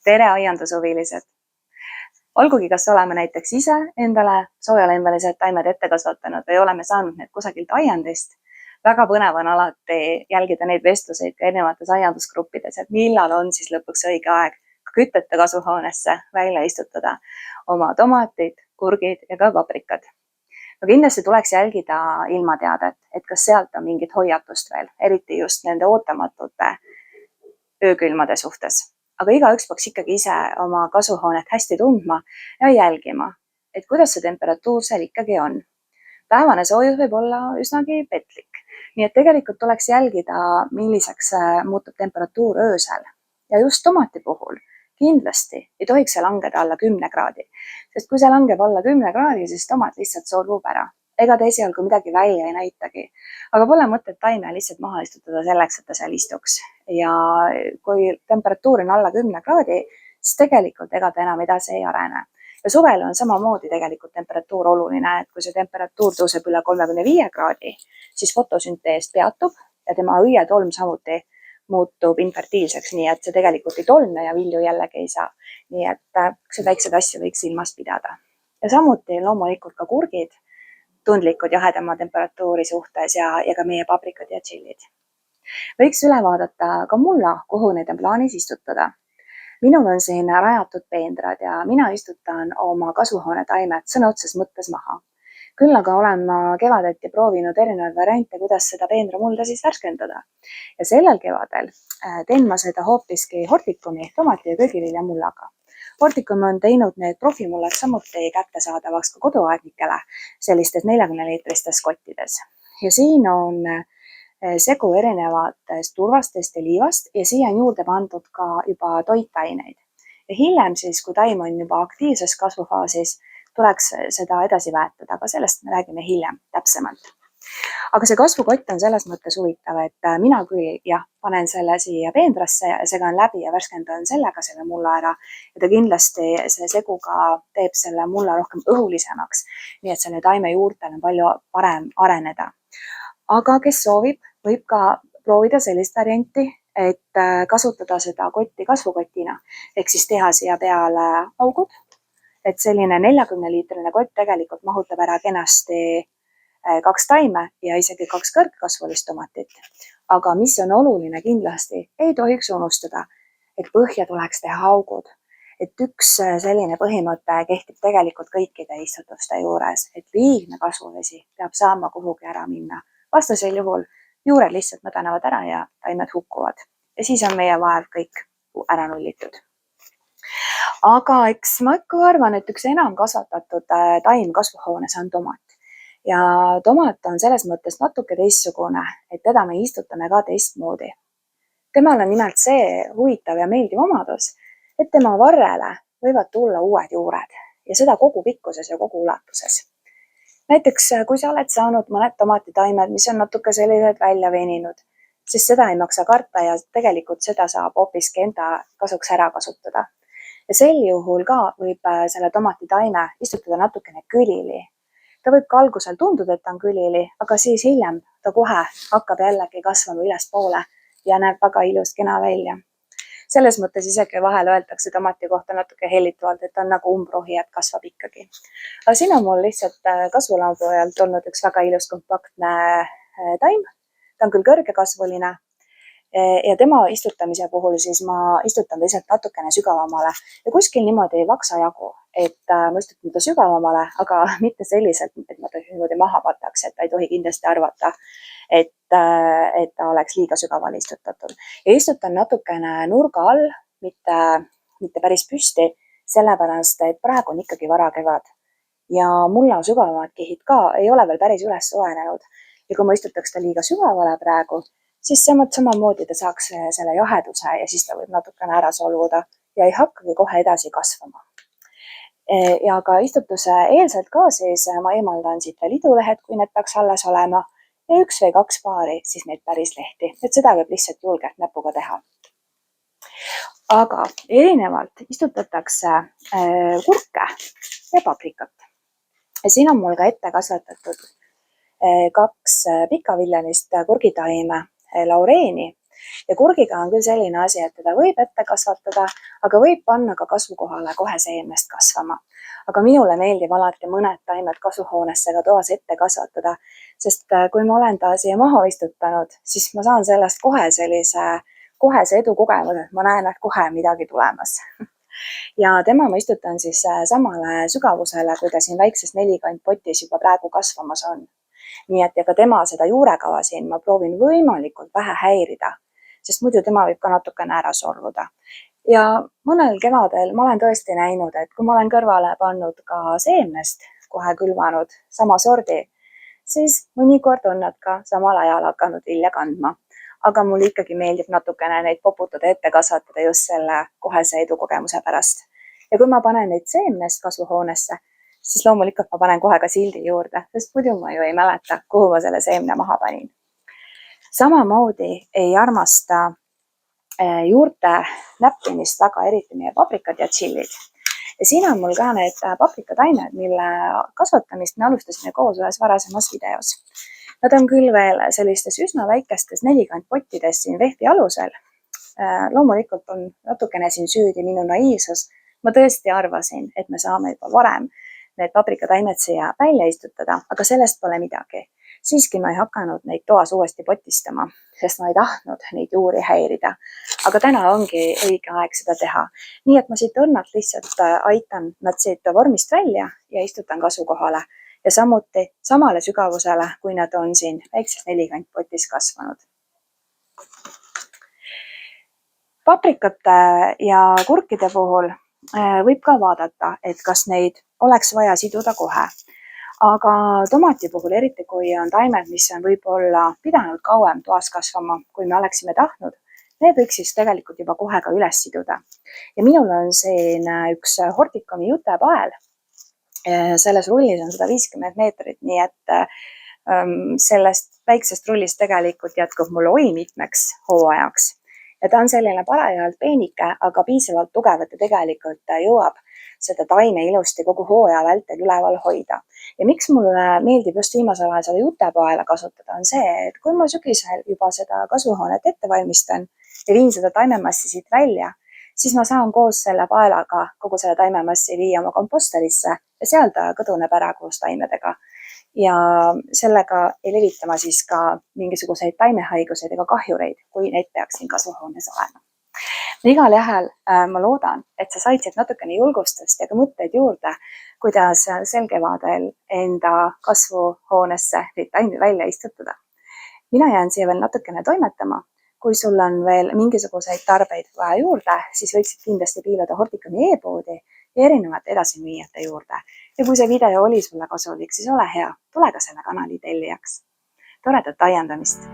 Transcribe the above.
Tere, aiandushuvilised! Olgugi, kas oleme näiteks ise endale soojalembelised taimed ette kasvatanud või oleme saanud need kusagilt aiandist, väga põnev on alati jälgida neid vestluseid ka erinevates aiandusgruppides, et millal on siis lõpuks õige aeg kütteta kasvuhoonesse välja istutada oma tomatid, kurgid ja ka paprikad. No kindlasti tuleks jälgida ilmateadet, et kas sealt on mingit hoiatust veel, eriti just nende ootamatute öökülmade suhtes. Aga igaüks peaks ikkagi ise oma kasvuhoonet hästi tundma ja jälgima, et kuidas see temperatuur seal ikkagi on. Päevane soojus võib olla üsnagi petlik, nii et tegelikult tuleks jälgida, milliseks muutub temperatuur öösel. Ja just tomati puhul kindlasti ei tohiks see langeda alla 10 kraadi, sest kui see langeb alla 10 kraadi, siis tomat lihtsalt solvub ära. Ega ta esialgu midagi välja ei näitagi, aga pole mõtet taime lihtsalt maha istutada selleks, et ta seal istuks. Ja kui temperatuur on alla 10 kraadi, siis tegelikult ega ta enam edasi ei arene. Ja suvel on samamoodi tegelikult temperatuur oluline, et kui see temperatuur tõuseb üle 35 kraadi, siis fotosüntees peatub ja tema õietolm samuti muutub infertiilseks, nii et see tegelikult ei tolme ja vilju jällegi ei saa. Nii et see väikseid asju võiks silmas pidada. Ja samuti loomulikult ka kurgid, tundlikud jahedama temperatuuri suhtes ja ka meie paprikad ja tšillid. Võiks üle vaadata ka mulla, kuhu neid on plaanis istutada. Minul on siin rajatud peendrad ja mina istutan oma kasvuhoone taimed sõna otses mõttes maha. Küll aga olen ma kevadeti proovinud erinevaid variante, kuidas seda peendramulda siis värskendada. Ja sellel kevadel teen ma seda hoopiski hortikumi, tomati ja köögiviljamullaga. Hortikum on teinud need profimullad samuti kättesaadavaks ka koduaednikele sellistes 40-liitristes kottides. Ja siin on segu erinevatest turvastest ja liivast ja siia on juurde pandud ka juba toitaineid. Ja hiljem siis, kui taim on juba aktiivses kasvufaasis, tuleks seda edasi väetada, aga sellest me räägime hiljem täpsemalt. Aga see kasvukott on selles mõttes huvitav, et mina küll panen selle siia peendrasse, segan läbi ja värskendan sellega selle mulla ära. Ja ta kindlasti see seguga teeb selle mulla rohkem õhulisemaks, nii et selle taime juurtel on palju parem areneda. Aga kes soovib, võib ka proovida sellist varianti, et kasutada seda kotti kasvukotina, ehk siis teha siia peale augud, et selline 40-liitrine kott tegelikult mahutab ära kenasti 2 taime ja isegi 2 kõrgkasvulist tomatit. Aga mis on oluline kindlasti, ei tohiks unustada, et põhja tuleks teha augud. Et üks selline põhimõte kehtib tegelikult kõikide istutuste juures, et liigne kasvuvesi peab saama kuhugi ära minna. Vastasel juhul juured lihtsalt mädanevad ära ja taimed hukkuvad. Ja siis on meie vaev kõik ära nullitud. Aga eks ma ikka arvan, et üks enam kasvatatud taim kasvuhoones on tomat. Ja tomat on selles mõttes natuke teistsugune, et teda me istutame ka teistmoodi. Temal on nimelt see huvitav ja meeldiv omadus, et tema varrele võivad tulla uued juured ja seda kogu pikkuses ja kogu ulatuses. Näiteks, kui sa oled saanud mõned tomatitaimed, mis on natuke sellised välja veninud, siis seda ei maksa karta ja tegelikult seda saab hoopiski enda kasuks ära kasutada. Ja sel juhul ka võib selle tomatitaime istutada natukene külili. Ta võib ka algusel tunduda, et ta on külili, aga siis hiljem ta kohe hakkab jällegi kasvama ülespoole ja näeb väga ilus kena välja. Selles mõttes isegi vahel öeldakse tomati kohta natuke hellitavalt, et ta on nagu umbrohi, et kasvab ikkagi. Aga siin on mul lihtsalt kasvulambu ajalt olnud üks väga ilus kompaktne taim. Ta on küll kõrgekasvuline ja tema istutamise puhul siis ma istutan lihtsalt natukene sügavamale ja kuskil niimoodi ei vaksa jagu, et ma istutan ta sügavamale, aga mitte selliselt, et ma ta niimoodi maha pataks, et ta ei tohi kindlasti arvata, et ta oleks liiga sügavale istutatud. Ja istutan natukene nurga all, mitte päris püsti, sellepärast, et praegu on ikkagi varakevad ja mulla sügavamad kihid ka ei ole veel päris üles soojenenud. Ja kui ma istutaks ta liiga sügavale praegu, siis samamoodi ta saaks selle jaheduse ja siis ta võib natukene ära solvuda ja ei hakkagi kohe edasi kasvama. Ja ka istutuse eelselt ka siis ma eemaldan siit lidulehed, kui need peaks alles olema ja 1 või 2 paari siis neid päris lehti, et seda võib lihtsalt julgelt näpuga teha. Aga erinevalt istutatakse kurke ja paprikat. Ja siin on mul ka ette kasvatatud 2 pikaviljanist kurgitaime laureeni ja kurgiga on küll selline asi, et teda võib ette kasvatada, aga võib panna ka kasvukohale kohe seemnest kasvama. Aga minule meeldib alati mõned taimed kasvuhoonesse ka toas ette kasvatada, sest kui ma olen ta siia maha istutanud, siis ma saan sellest kohe kohese edu kogemuse, et ma näen, et kohe midagi tulemas. Ja tema ma istutan siis samale sügavusele, kui ta siin väikses 4 potis juba praegu kasvamas on. Nii et ja ka tema seda juurekava siin ma proovin võimalikult vähe häirida, sest muidu tema võib ka natukene ära sorruda. Ja mõnel kevadel ma olen tõesti näinud, et kui ma olen kõrvale pannud ka seemnest kohe külvanud sama sordi, siis mõnikord on nad ka samal ajal hakanud vilja kandma. Aga mul ikkagi meeldib natukene neid poputada ette kasvatada just selle kohese edukogemuse pärast. Ja kui ma panen neid seemnest kasvuhoonesse, siis loomulikult ma panen kohe ka sildi juurde, sest muidu ma ju ei mäleta, kuhu ma selle seemne maha panin. Samamoodi ei armasta juurte näppimist väga eriti meie paprikad ja tšillid. Ja siin on mul ka need paprikataimed, mille kasvatamist me alustasime koos ühes varasemas videos. Nad on küll veel sellistes üsna väikestes 40 pottides siin vehvi alusel. Loomulikult on natukene siin süüdi minu naiivsus. Ma tõesti arvasin, et me saame juba varem need paprikataimed siia välja istutada, aga sellest pole midagi. Siiski ma ei hakanud neid toas uuesti potistama, sest ma ei tahtnud neid juuri häirida. Aga täna ongi õige aeg seda teha. Nii et ma siit õnnalt lihtsalt aitan nad siit vormist välja ja istutan kasvukohale. Ja samuti samale sügavusele, kui nad on siin väikses 40 potis kasvanud. Paprikate ja kurkide puhul võib ka vaadata, et kas neid oleks vaja siduda kohe. Aga tomati puhul, eriti kui on taimed, mis on võib-olla pidanud kauem toas kasvama, kui me oleksime tahtnud, need võiks siis tegelikult juba kohe ka üles siduda. Ja minul on siin üks Horticumi jutepael. Selles rullis on 150 meetrit, nii et sellest väiksest rullist tegelikult jätkub mul oi mitmeks hooajaks. Ja ta on selline parajalt peenike, aga piisavalt tugev, et ta tegelikult jõuab seda taime ilusti kogu hooaja vältel üleval hoida. Ja miks mulle meeldib just viimasel ajal seda jutepaela kasutada, on see, et kui ma sügisel juba seda kasvuhoonet ette valmistan ja viin seda taimemassi siit välja, siis ma saan koos selle paelaga kogu selle taimemassi viia oma komposterisse ja seal ta kõduneb ära koos taimedega. Ja sellega ei levita ma siis ka mingisuguseid taimehaiguseid ega kahjureid, kui neid peaks siin kasvuhoones olema. Igal juhul ma loodan, et sa said siit natukene julgustust ja ka mõtteid juurde, kuidas sel kevadel enda kasvuhoonesse neid taimi välja istutada. Mina jään siia veel natukene toimetama. Kui sul on veel mingisuguseid tarbeid vaja juurde, siis võiksid kindlasti piiluda Horticumi e-poodi ja erinevate edasimüüjate juurde. Ja kui see video oli sulle kasulik, siis ole hea, tule ka selle kanali tellijaks. Toredat aiandamist!